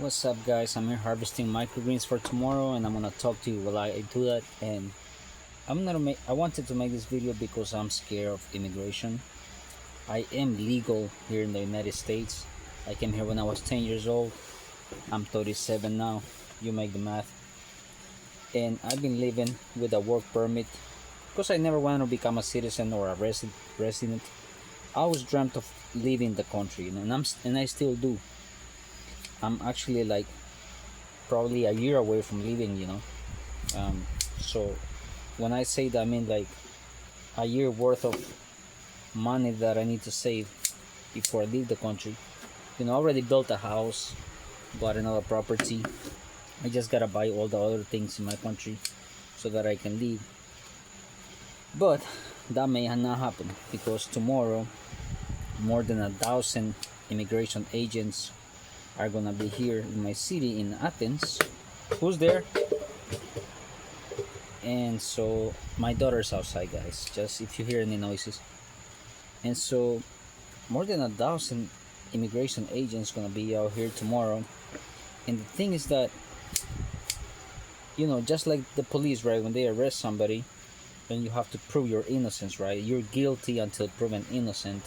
What's up, guys? I'm here harvesting microgreens for tomorrow, and I'm gonna talk to you while I do that. And I wanted to make this video because I'm scared of immigration. I am legal here in the United States. I came here when I was 10 years old. I'm 37 now. You make the math. And I've been living with a work permit because I never wanted to become a citizen or a resident. I always dreamt of leaving the country, and I still do. I'm actually like probably a year away from leaving. Um, so when I say that, I mean like a year worth of money that I need to save before I leave the country. I already built a house, bought another property. I just gotta buy all the other things in my country so that I can leave. But that may not happen because tomorrow more than 1,000 immigration agents are gonna be here in my city in Athens. Who's there? And so my daughter's outside, guys, just if you hear any noises. And so more than 1,000 immigration agents gonna be out here tomorrow. And the thing is that, just like the police, right, when they arrest somebody, then you have to prove your innocence, right? You're guilty until proven innocent.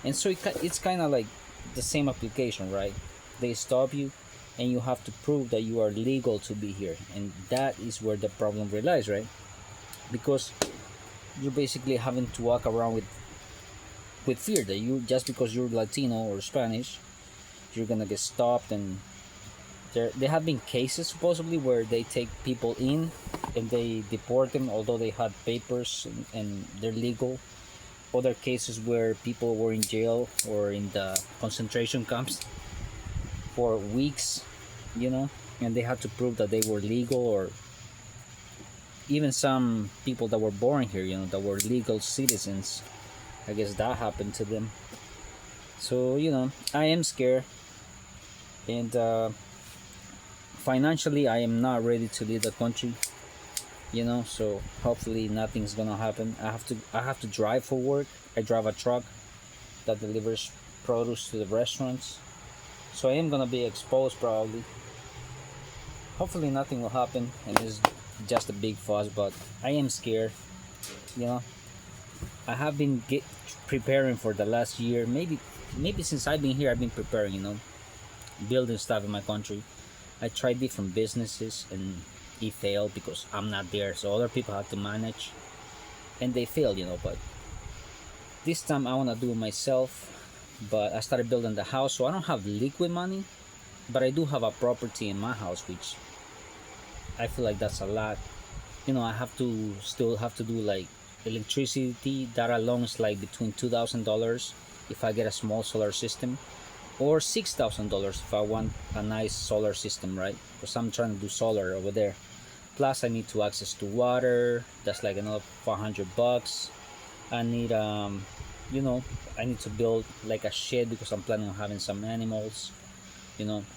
And so it's kind of like the same application, right? They stop you and you have to prove that you are legal to be here, and that is where the problem relies, right? Because you're basically having to walk around with fear that you, just because you're Latino or Spanish, you're gonna get stopped. And there have been cases supposedly where they take people in and they deport them although they had papers and they're legal. Other cases where people were in jail or in the concentration camps for weeks, and they had to prove that they were legal. Or even some people that were born here, that were legal citizens, I guess that happened to them. So I am scared. And financially I am not ready to leave the country, so hopefully nothing's gonna happen. I have to drive for work. I drive a truck that delivers produce to the restaurants, so I am gonna be exposed probably. Hopefully nothing will happen and it's just a big fuss, but I am scared. you know I have been preparing for the last year. Maybe since I've been here I've been preparing, building stuff in my country. I tried different businesses and it failed because I'm not there, so other people have to manage, and they failed. But this time I want to do it myself. But I started building the house, so I don't have liquid money, but I do have a property in my house, which I feel like that's a lot. I have to do like electricity. That alone is like between $2,000 if I get a small solar system, or $6,000 if I want a nice solar system, right? Because I'm trying to do solar over there. Plus, I need to access to water. That's like another $400. I need I need to build like a shed because I'm planning on having some animals.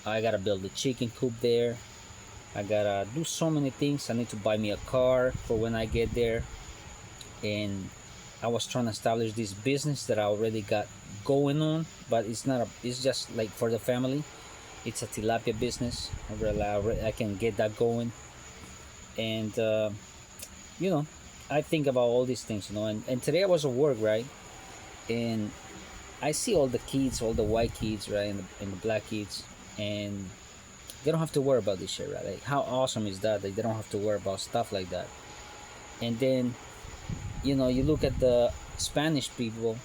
I gotta build a chicken coop there. I gotta do so many things. I need to buy me a car for when I get there. And I was trying to establish this business that I already got going on, but it's just like for the family. It's a tilapia business. I can get that going. And you know I think about all these things. And today I was at work, right? And I see all the kids, all the white kids, right, and the black kids, and they don't have to worry about this shit, right? Like, how awesome is that? Like, they don't have to worry about stuff like that. And then you look at the Spanish people,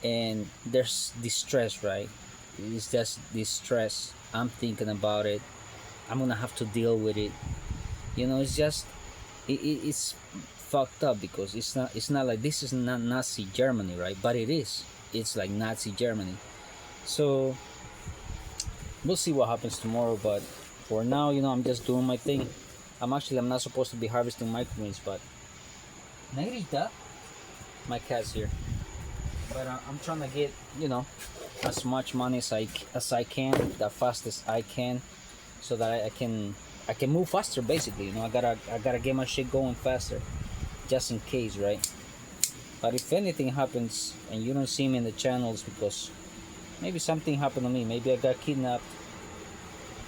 and there's distress, right? It's just distress. I'm thinking about it. I'm gonna have to deal with it. It's just it's fucked up because it's not like, this is not Nazi Germany, right? But it is. It's like Nazi Germany. So we'll see what happens tomorrow. But for now, I'm just doing my thing. I'm not supposed to be harvesting microgreens, but Negrita, my cat's here. But I'm trying to get as much money as I can, the fastest I can, so that I can move faster. Basically, I gotta get my shit going faster, just in case, right? But if anything happens and you don't see me in the channels, because maybe something happened to me, maybe I got kidnapped,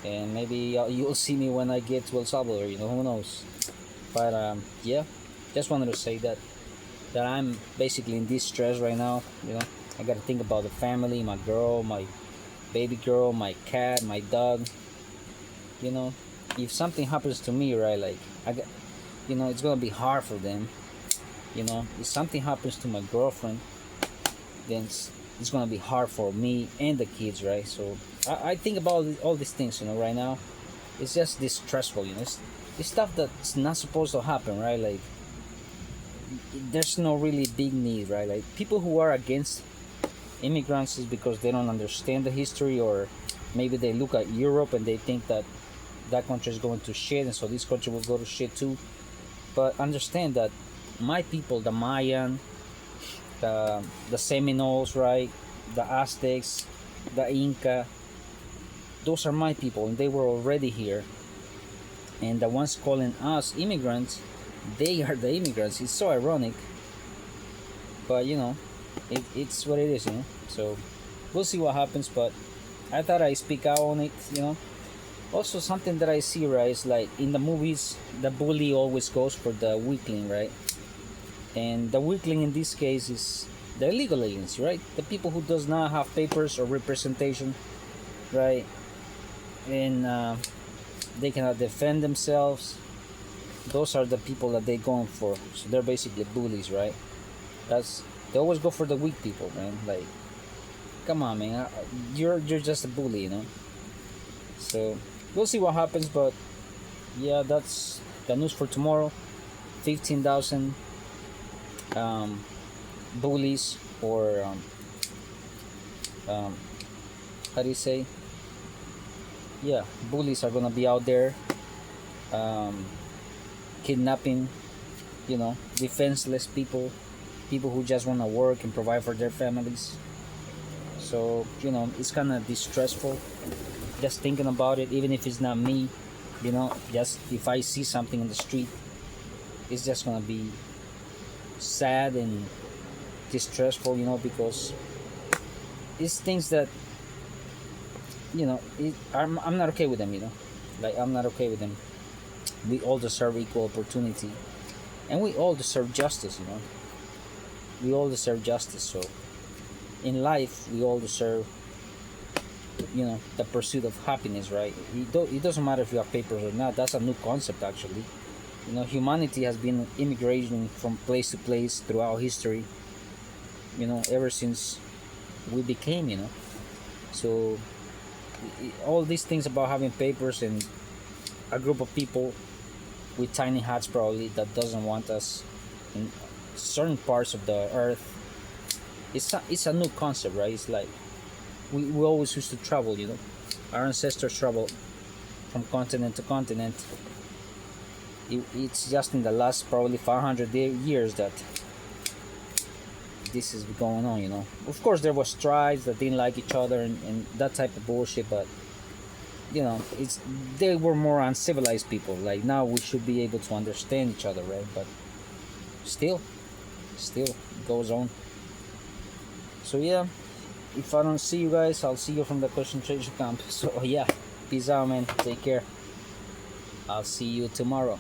and maybe you'll see me when I get to El Salvador. Who knows? But yeah, just wanted to say that I'm basically in this stress right now. I gotta think about the family, my girl, my baby girl, my cat, my dog. You know, if something happens to me, right, like I got, it's gonna be hard for them. If something happens to my girlfriend, then it's gonna be hard for me and the kids, right? So I think about all these things, right now. It's just this stressful, it's stuff that's not supposed to happen, right? Like there's no really big need, right? Like people who are against immigrants is because they don't understand the history, or maybe they look at Europe and they think that that country is going to shit, and so this country will go to shit too. But understand that my people, the Mayan, the Seminoles, right, the Aztecs, the Inca, those are my people, and they were already here. And the ones calling us immigrants, they are the immigrants. It's so ironic, but it's what it is. So we'll see what happens. But I thought I'd speak out on it. Also, something that I see, right, is like in the movies, the bully always goes for the weakling, right? And the weakling in this case is the illegal aliens, right? The people who does not have papers or representation, right? And they cannot defend themselves. Those are the people that they're going for. So they're basically bullies, right? They always go for the weak people, man. Like, come on, man. You're just a bully. So we'll see what happens, but yeah, that's the news for tomorrow. 15,000 bullies, or how do you say? Yeah, bullies are gonna be out there, kidnapping, defenseless people, people who just wanna work and provide for their families. So it's kind of distressful just thinking about it, even if it's not me. Just if I see something in the street, it's just gonna be sad and distressful, because it's things that I'm not okay with them. Like I'm not okay with them. We all deserve equal opportunity, and we all deserve justice. We all deserve justice. So in life, we all deserve the pursuit of happiness, right? It doesn't matter if you have papers or not. That's a new concept, actually. Humanity has been immigrating from place to place throughout history, ever since we became. So all these things about having papers and a group of people with tiny hats, probably, that doesn't want us in certain parts of the earth, it's a new concept, right? It's like we always used to travel. Our ancestors traveled from continent to continent. It's just in the last probably 500 years that this is going on. Of course, there was tribes that didn't like each other and that type of bullshit, but they were more uncivilized people. Like now we should be able to understand each other, right? But still it goes on. So yeah, if I don't see you guys, I'll see you from the concentration camp. So yeah, peace out, man. Take care. I'll see you tomorrow.